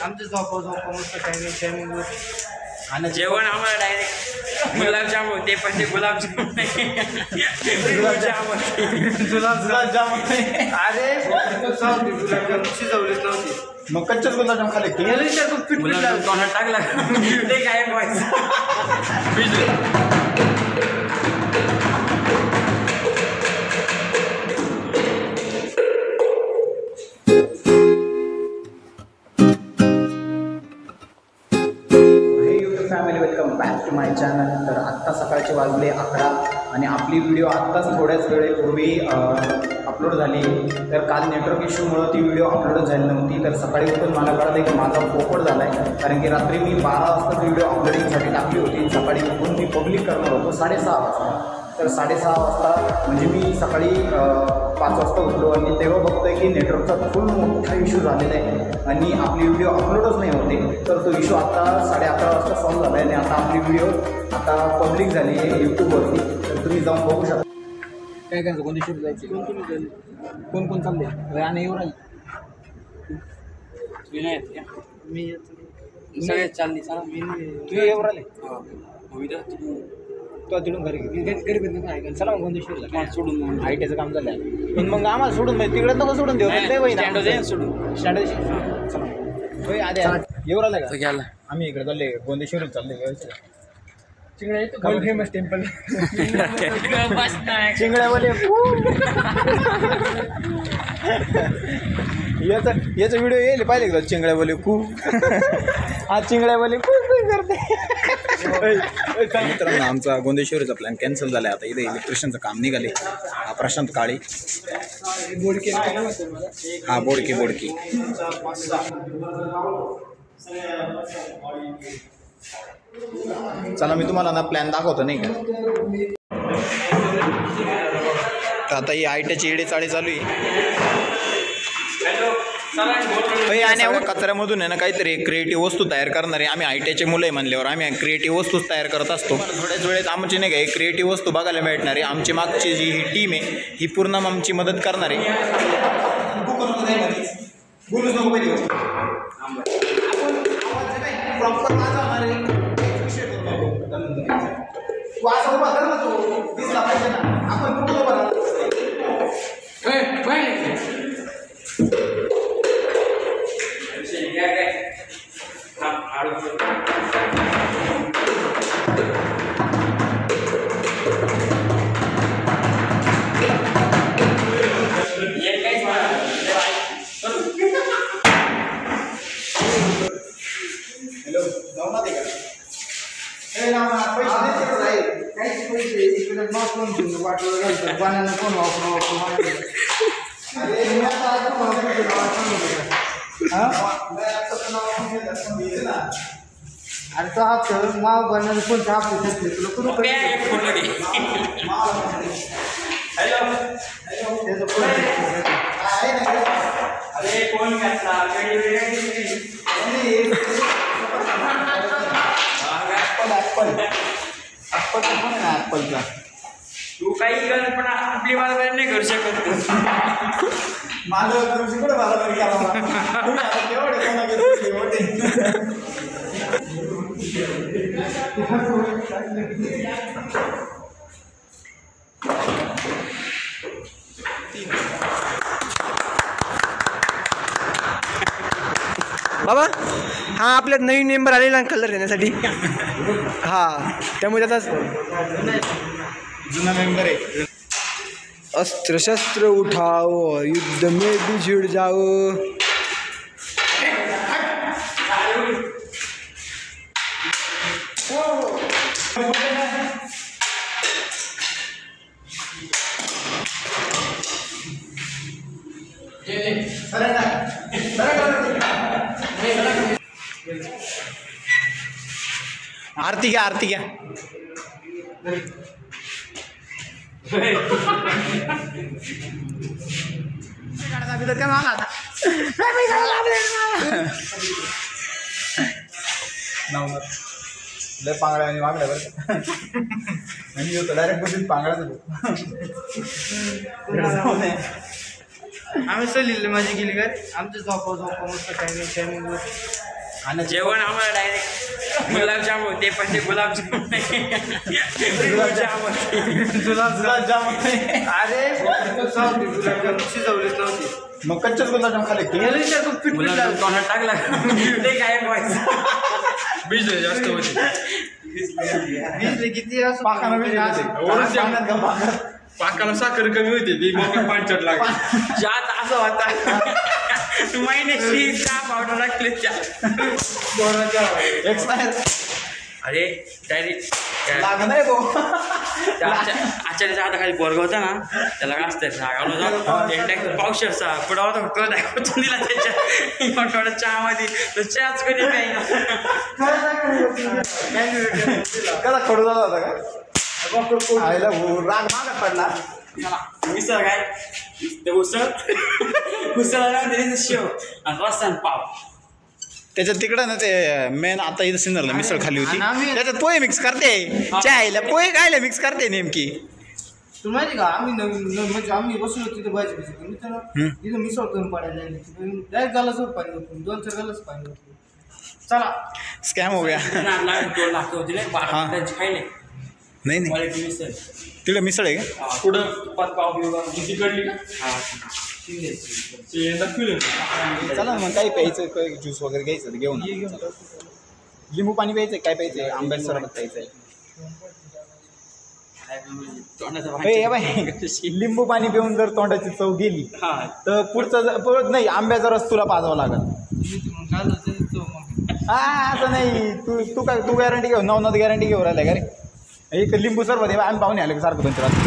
आमचं झोपा मस्त टायमिंग आणि जेवण आम्हाला डायरेक्ट गुलाबजामुन ते पण ते गुलाबजामुन गुलाबजामुन अरे शिजवलीच नव्हती मग कच्चेच गुलाबजाम खाले तोंडात टाकला ते काय family welcome back to my channel. तर आत्ता सकाळचे वाजले 11 आणि आपली व्हिडिओ आत्ताच थोड्याच वेळेपूर्वी अपलोड झाली. तर काल नेटवर्क इश्यूमुळं ती व्हिडिओ अपलोड झाली नव्हती. तर सकाळी उठून मला कळलं की माझा पोपट झाला आहे, कारण की रात्री मी 12 वाजता व्हिडिओ अपलोडिंगसाठी टाकली होती. सकाळी उठून मी पब्लिक करणार होतो 6:30 वाजता. तर 6:30 वाजता म्हणजे मी सकाळी 5 वाजता उठलो आणि तेव्हा बघतोय की नेटवर्कचा फुल मोठा इश्यू झालेला आहे आणि आपली व्हिडिओ अपलोडच नाही होते. तर तो इश्यू आता 11:30 वाजता सॉल्व्ह झाला आहे आणि आता आपली व्हिडिओ आता पब्लिक झाली आहे यूट्यूबवरती. तर तुम्ही जाऊन बघू शकता. काय करायचं, कोणती शूट जायची, कोण कोण चालले आणि येऊ राहील मी सगळ्यात चालली चला तू येऊ राहिले तो तिकडून घरी चला मग कोणती शूट सोडून आयटीचं काम झालं आहे. पण मग आम्हाला सोडून तिकडे नको सोडून देऊ सोडून स्टँड चला आधी येऊ राहिला का गेला. आम्ही इकडे चालले गोंदेश्वरून चालले चिंगड्या फेमस टेम्पल चिंगड्यावाले याचा व्हिडिओ येईल पाहिले का चिंगड्यावाले खूप हा चिंगड्यावाले खूप करते. मित्रांनो आमचा गोंदेश्वरीचा प्लॅन कॅन्सल झाला आहे. आता इथे इलेक्ट्रिशियनचं काम निघाले. हा प्रशांत काळे हा बोडकी चला मी तुम्हाला ना प्लॅन दाखवतो नाही का. तर आता ही आयटीची येडेचाळी चालू आहे आणि कचऱ्यामधून आहे ना काहीतरी क्रिएटिव्ह वस्तू तयार करणारे आम्ही आयटीचे मुलं आहे म्हणल्यावर आम्ही क्रिएटिव्ह वस्तूच तयार करत असतो. थोड्याच वेळेत आमची नाही का क्रिएटिव्ह वस्तू बघायला मिळणार आहे. आमची मागची जी ही टीम आहे ही पूर्ण आमची मदत करणार आहे. अरे तो हाफ माव बनवून कोणता हाफ घेतले तुला कुठं अरे कोण ॲपलचा तू काही कर पण आपली बाराबारी नाही करू शकत. माझं करू शकतो बाराबारी बाबा हा आपल्यात नवीन मेंबर आलेला कलर देण्यासाठी. हा त्यामुळे त्याचा जुना मेंबर आहे. अस्त्र शस्त्र उठाओ युद्ध में भी भिड़ जाओ. आरती घ्या आरती घ्या. नवनाथ लय पांगड्या आणि वागड्या बरं आणि होतं डायरेक्ट बसून पांगड्याच आम्ही सलील माझी गेली काय आमचं झोपा मस्त टायमिंग आणि जेवण आम्हाला डायरेक्ट गुलाबजाम होते पण ते गुलाबजाम गुलाबजाम अरे शिजवलीच नव्हती मग कच्चेच गुलाबजाम खाले गुलाबजाम तोंडात टाकला ते काय व्हायचं भिजले जास्त होते भिजले किती असं पाकानं भिजले पाकाला साखर कमी होते ती मग पांचट लागली जात असं होता महिन्याची चहा पावडर टाकले एक्सपायर अरे डायरेक्ट लाग नाही आचार्याच्या हाताखाली पोरग होता ना त्याला काय असतं सांगावलं पावशरचा पुढा होता तो दाखवून दिला त्याच्या थोडा चहामध्ये तर चहाच कधी प्यायला कसा खडू झाला होता का आईला राग मागत पडला मिसळ काय ते उसळ शेव आणि रस्ता पाव त्याच्यात तिकडं ना ते मेन आता इथं सिन्नरला मिसळ खाली होती आणि आम्ही- त्याच्यात पोहे मिक्स करते चायला पोहे कायला मिक्स करते नेमकी तुला माहिती का आम्ही नवीन म्हणजे आम्ही बसलो तिथे भाजी भाजी मी त्याला तिथं मिसळ करून पाडायला डायरेक्ट गालासवर पाणी होतं 2-4 गालाच पाणी होतं चला स्कॅम हो गया लागतो तिला खायले नाही नाही क्वालिटी मिसळ तिकडे मिसळ आहे का पुढं तुपात पाव बिव तिकडली का चला मग काही प्यायचं काही ज्यूस वगैरे घ्यायचं घेऊन लिंबू पाणी प्यायचं काय प्यायचं आंब्याचं सरबत प्यायचं लिंबू पाणी पिऊन जर तोंडाची चव गेली तर पुढचं नाही आंब्याचा रस तुला पाजावा लागल हा असं नाही तू गॅरंटी घेऊ नवनाथ गॅरंटी घेऊ राहिला का रे एक लिंबू सरबत आहे आम्ही पाहुणे आले का सारखं तुमच्या रात्री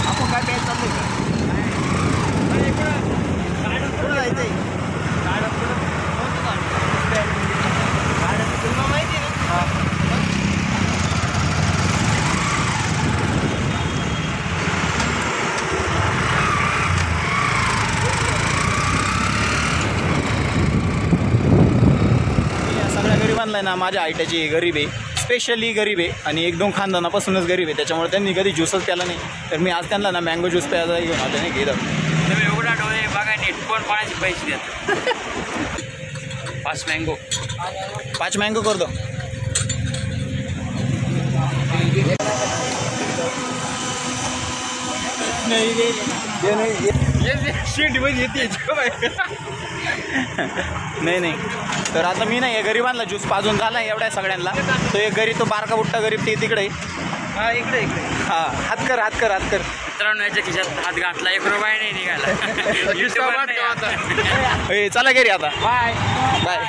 आपण काय प्यायचं चालू का कुठं जायचंय माहिती ना सगळ्या गरिबांना ना माझ्या आयट्याची गरीब आहे स्पेशली गरीब आहे आणि 1-2 खानदानापासूनच गरीब आहे त्याच्यामुळे त्यांनी कधी ज्यूसच प्याला नाही तर मी आज त्यांना ना मँगो ज्यूस प्यायला घेऊन आलो नाही घेत तुम्ही एवढा डोळे बघा नीट कोण पाण्याचे पैसे देत 5 मँगो 5 मँगो कर दो नाही नाही तर आता मी नाही गरिबांना ज्यूस पाजून झाला एवढ्या सगळ्यांना तो एक गरीब तो बारका बुट्टा गरीब ते तिकडे हा इकडे हां हात कर मित्रांनो याच्या खिशात हात घातला 1 रुपया नाही निघाला चला घरी आता बाय बाय